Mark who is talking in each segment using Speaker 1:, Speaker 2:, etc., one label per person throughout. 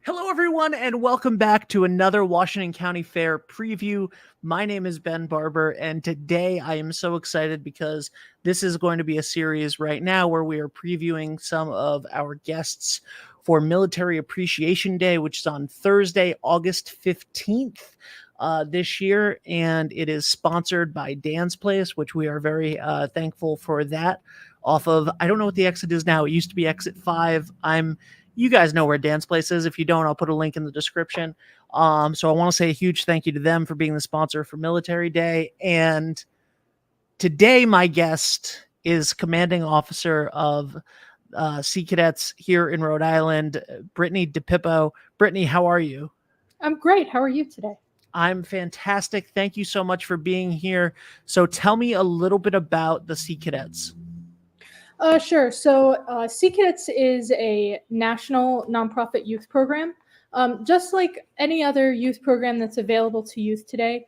Speaker 1: Hello, everyone, and welcome back to another Washington County Fair preview. My name is Ben Barber, and today I am so excited because this is going to be a series right now where we are previewing some of our guests for Military Appreciation Day, which is on Thursday, August 15th. This year, and it is sponsored by Dan's Place, which we are very thankful for that. Off of, I don't know what the exit is now. It used to be exit 5. You guys know where Dan's Place is. If you don't, I'll put a link in the description. So I want to say a huge thank you to them for being the sponsor for Military Day. And today, my guest is Commanding Officer of Sea Cadets here in Rhode Island, Brittany DiPippo. Brittany, how are you?
Speaker 2: I'm great. How are you today?
Speaker 1: I'm fantastic. Thank you so much for being here. So tell me a little bit about the Sea Cadets.
Speaker 2: Sure. So Sea Cadets is a national nonprofit youth program. Just like any other youth program that's available to youth today,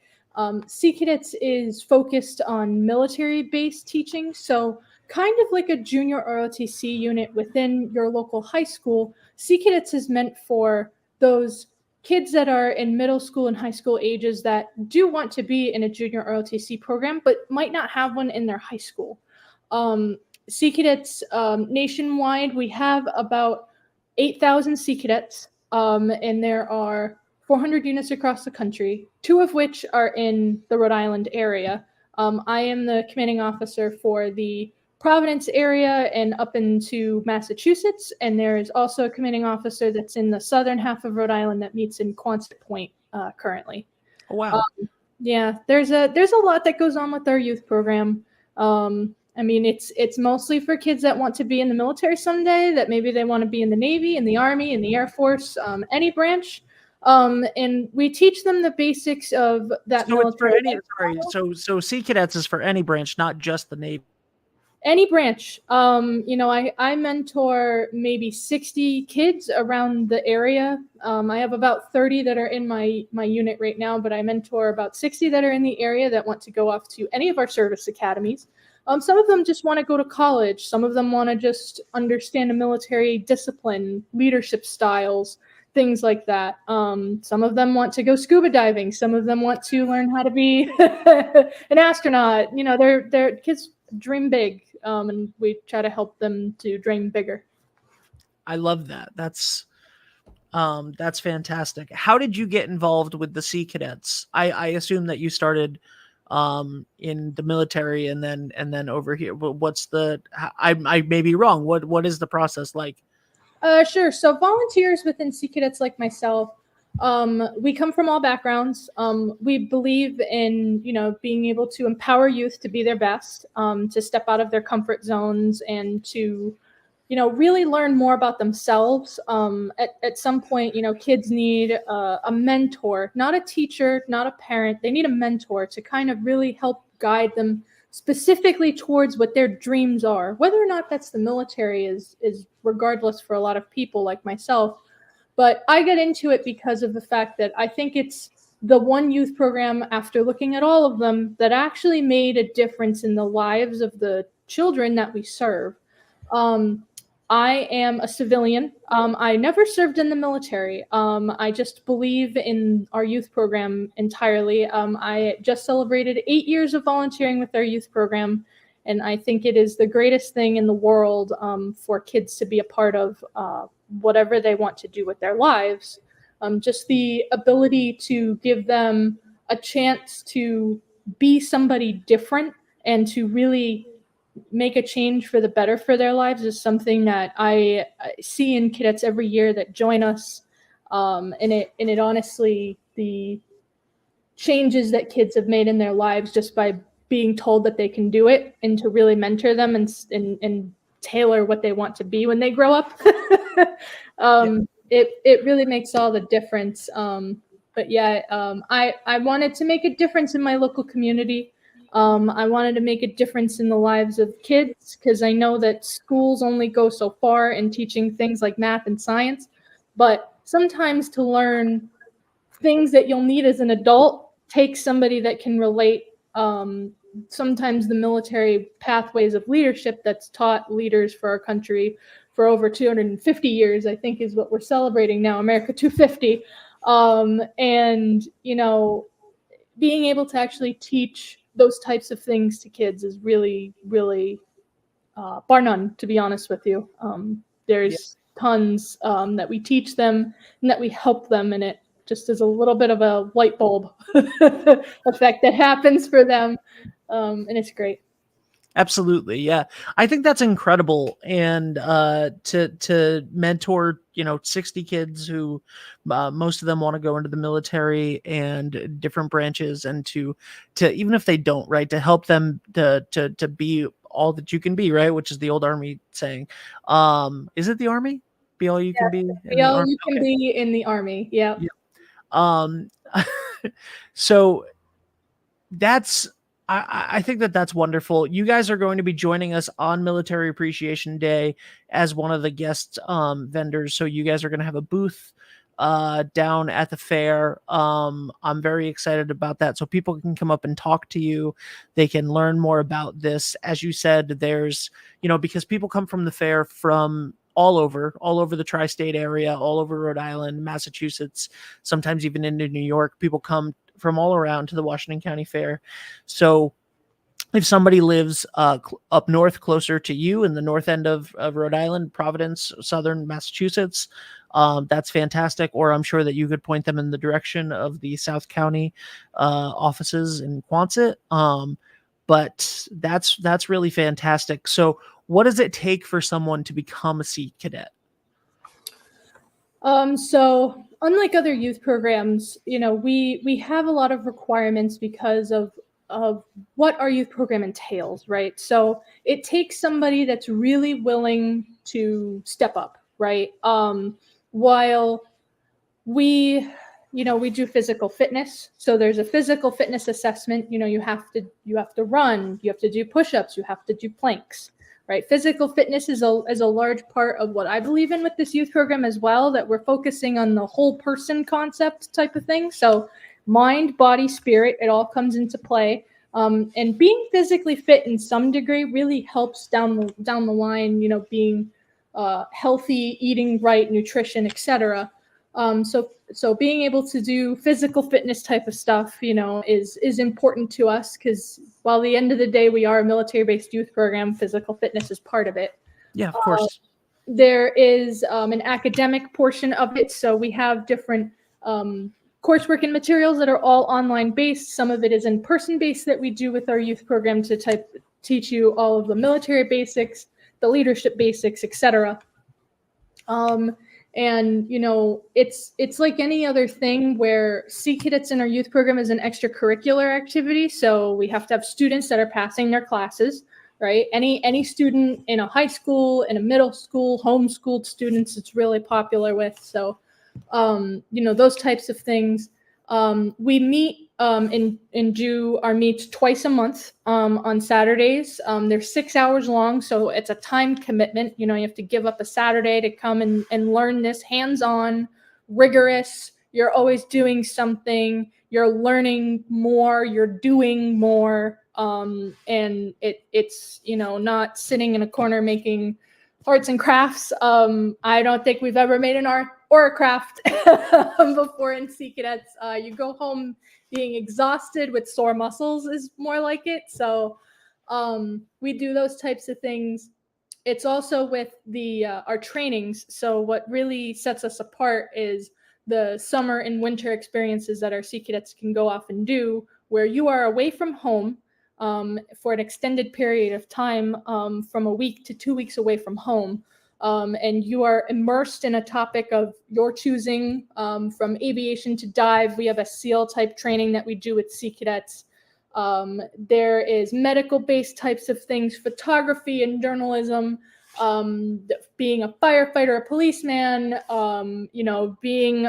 Speaker 2: Sea Cadets is focused on military-based teaching. So kind of like a junior ROTC unit within your local high school, Sea Cadets is meant for those kids that are in middle school and high school ages that do want to be in a junior ROTC program, but might not have one in their high school. Sea Cadets nationwide, we have about 8,000 Sea Cadets, and there are 400 units across the country, 2 of which are in the Rhode Island area. I am the commanding officer for the Providence area and up into Massachusetts, and there is also a commanding officer that's in the southern half of Rhode Island that meets in Quonset Point currently.
Speaker 1: Oh, wow.
Speaker 2: Yeah, there's a lot that goes on with our youth program. I mean, it's mostly for kids that want to be in the military someday, that maybe they want to be in the Navy, in the Army, in the Air Force, any branch. And we teach them the basics of that military.
Speaker 1: So Sea Cadets is for any branch, not just the Navy.
Speaker 2: Any branch. I mentor maybe 60 kids around the area. I have about 30 that are in my unit right now, but I mentor about 60 that are in the area that want to go off to any of our service academies. Some of them just want to go to college. Some of them want to just understand a military discipline, leadership styles, things like that. Some of them want to go scuba diving. Some of them want to learn how to be an astronaut. You know, their kids dream big, and we try to help them to dream bigger.
Speaker 1: I love that. That's fantastic. How did you get involved with the Sea Cadets? I assume that you started in the military and then over here. What's the? I may be wrong. What is the process like?
Speaker 2: Sure. So volunteers within Sea Cadets like myself, we come from all backgrounds. We believe in, being able to empower youth to be their best, to step out of their comfort zones and to, really learn more about themselves. At some point, kids need a mentor, not a teacher, not a parent. They need a mentor to kind of really help guide them specifically towards what their dreams are. Whether or not that's the military is regardless for a lot of people like myself. But I get into it because of the fact that I think it's the one youth program, after looking at all of them, that actually made a difference in the lives of the children that we serve. I am a civilian. I never served in the military. I just believe in our youth program entirely. I just celebrated 8 years of volunteering with our youth program, and I think it is the greatest thing in the world for kids to be a part of whatever they want to do with their lives. Just the ability to give them a chance to be somebody different and to really make a change for the better for their lives is something that I see in cadets every year that join us. And it honestly, the changes that kids have made in their lives just by being told that they can do it and to really mentor them and tailor what they want to be when they grow up. It really makes all the difference. But yeah, I wanted to make a difference in my local community. I wanted to make a difference in the lives of kids because I know that schools only go so far in teaching things like math and science, but sometimes to learn things that you'll need as an adult takes somebody that can relate. Sometimes the military pathways of leadership that's taught leaders for our country for over 250 years, I think is what we're celebrating now, America 250. And, you know, being able to actually teach those types of things to kids is really, really, bar none, to be honest with you. There's tons that we teach them and that we help them, and it just is a little bit of a light bulb effect that happens for them, and it's great.
Speaker 1: Absolutely. Yeah. I think that's incredible. And to mentor, 60 kids who most of them want to go into the military and different branches, and to even if they don't, right, to help them to be all that you can be, right, which is the old Army saying. Is it the Army? Be all you can be in the Army.
Speaker 2: You can be in the Army. Yeah.
Speaker 1: Um so that's I think that's wonderful. You guys are going to be joining us on Military Appreciation Day as one of the guest vendors. So you guys are going to have a booth down at the fair. I'm very excited about that. So people can come up and talk to you. They can learn more about this. As you said, there's, because people come from the fair from all over the tri-state area, all over Rhode Island, Massachusetts, sometimes even into New York. People come from all around to the Washington County Fair. So if somebody lives up north, closer to you in the north end of Rhode Island, Providence, southern Massachusetts, that's fantastic. Or I'm sure that you could point them in the direction of the South County offices in Quonset. But that's really fantastic. So what does it take for someone to become a Sea Cadet?
Speaker 2: So unlike other youth programs, we have a lot of requirements because of what our youth program entails, right? So it takes somebody that's really willing to step up, right? While we do physical fitness, so there's a physical fitness assessment. You have to run, you have to do push-ups, you have to do planks. Right, physical fitness is a large part of what I believe in with this youth program as well, that we're focusing on the whole person concept type of thing. So mind, body, spirit, it all comes into play. And being physically fit in some degree really helps down the line, being healthy, eating right, nutrition, etc. So being able to do physical fitness type of stuff, is important to us, because while the end of the day we are a military-based youth program, physical fitness is part of it.
Speaker 1: Yeah, of course.
Speaker 2: There is an academic portion of it. So we have different coursework and materials that are all online based. Some of it is in person based that we do with our youth program to teach you all of the military basics, the leadership basics, etc. And it's like any other thing where Sea Cadets in our youth program is an extracurricular activity. So we have to have students that are passing their classes, right? Any student in a high school, in a middle school, homeschooled students, it's really popular with. So, those types of things. We meet and do our meets twice a month on Saturdays. They're 6 hours long, so it's a time commitment. You have to give up a Saturday to come and learn this hands-on, rigorous. You're always doing something. You're learning more. You're doing more. And it's not sitting in a corner making arts and crafts. I don't think we've ever made an art or a craft before in Sea Cadets. You go home being exhausted with sore muscles is more like it. So we do those types of things. It's also with our trainings. So what really sets us apart is the summer and winter experiences that our Sea Cadets can go off and do, where you are away from home for an extended period of time, from a week to 2 weeks away from home. And you are immersed in a topic of your choosing, from aviation to dive. We have a SEAL type training that we do with Sea Cadets. There is medical-based types of things, photography and journalism, being a firefighter, a policeman, being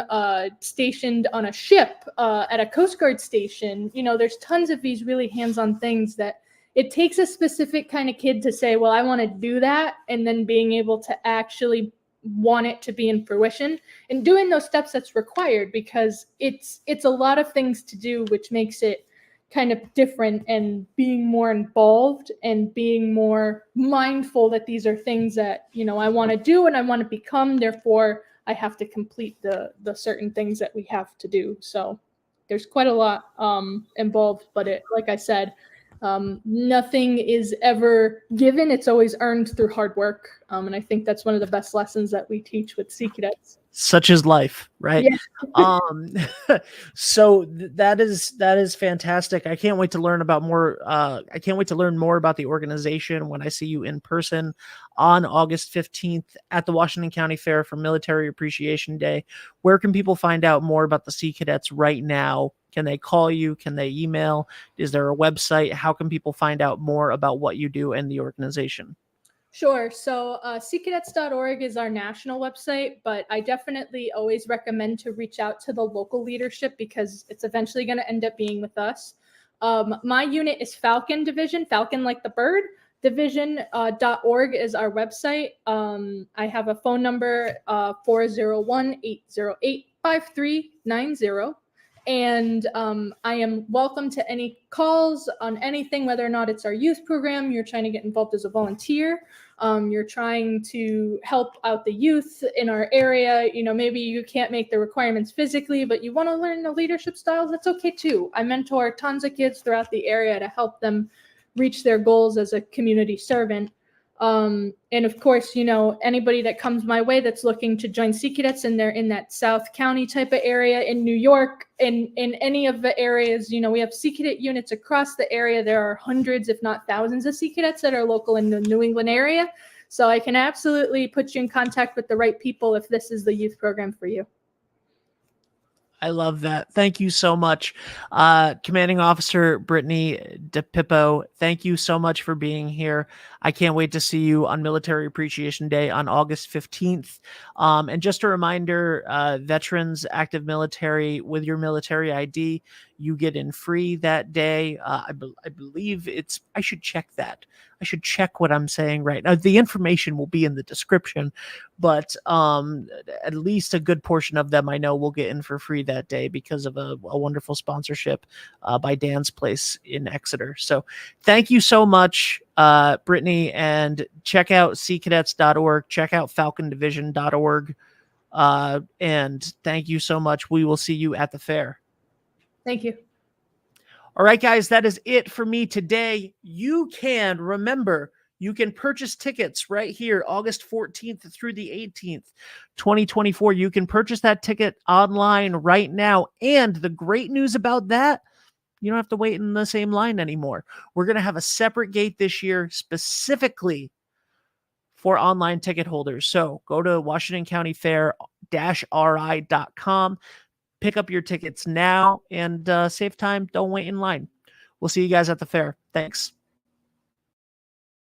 Speaker 2: stationed on a ship, at a Coast Guard station. There's tons of these really hands-on things that it takes a specific kind of kid to say, well, I want to do that, and then being able to actually want it to be in fruition and doing those steps that's required, because it's a lot of things to do, which makes it kind of different and being more involved and being more mindful that these are things that, you know, I want to do and I want to become. Therefore, I have to complete the certain things that we have to do. So there's quite a lot involved, but like I said, nothing is ever given. It's always earned through hard work. And I think that's one of the best lessons that we teach with Sea Cadets.
Speaker 1: Such is life, right?
Speaker 2: Yeah.
Speaker 1: So that is fantastic. I can't wait to learn about more. I can't wait to learn more about the organization when I see you in person on August 15th at the Washington County Fair for Military Appreciation Day. Where can people find out more about the Sea Cadets right now? Can they call you? Can they email? Is there a website? How can people find out more about what you do and the organization?
Speaker 2: Sure. So seacadets.org is our national website, but I definitely always recommend to reach out to the local leadership because it's eventually going to end up being with us. My unit is Falcon Division, Falcon like the bird. Division.org is our website. I have a phone number, 401-808-5390. And I am welcome to any calls on anything, whether or not it's our youth program, you're trying to get involved as a volunteer, you're trying to help out the youth in our area. You know, maybe you can't make the requirements physically, but you want to learn the leadership styles, that's okay too. I mentor tons of kids throughout the area to help them reach their goals as a community servant. And of course, you know, anybody that comes my way that's looking to join Sea Cadets and they're in that South County type of area in New York, in any of the areas, you know, we have Sea Cadet units across the area. There are hundreds, if not thousands of Sea Cadets that are local in the New England area. So I can absolutely put you in contact with the right people if this is the youth program for you.
Speaker 1: I love that. Thank you so much. Commanding Officer Brittany DiPippo, thank you so much for being here. I can't wait to see you on Military Appreciation Day on August 15th. And just a reminder, veterans, active military, with your military ID, you get in free that day. I believe it's, I should check that. I should check what I'm saying right now. The information will be in the description, but at least a good portion of them I know will get in for free that day because of a wonderful sponsorship by Dan's Place in Exeter. So thank you so much, Brittany, and check out seacadets.org, check out falcondivision.org, and thank you so much. We will see you at the fair.
Speaker 2: Thank you.
Speaker 1: All right, guys, that is it for me today. You can purchase tickets right here, August 14th through the 18th, 2024. You can purchase that ticket online right now. And the great news about that, you don't have to wait in the same line anymore. We're going to have a separate gate this year specifically for online ticket holders. So go to WashingtonCountyFair-RI.com. Pick up your tickets now and save time. Don't wait in line. We'll see you guys at the fair. Thanks.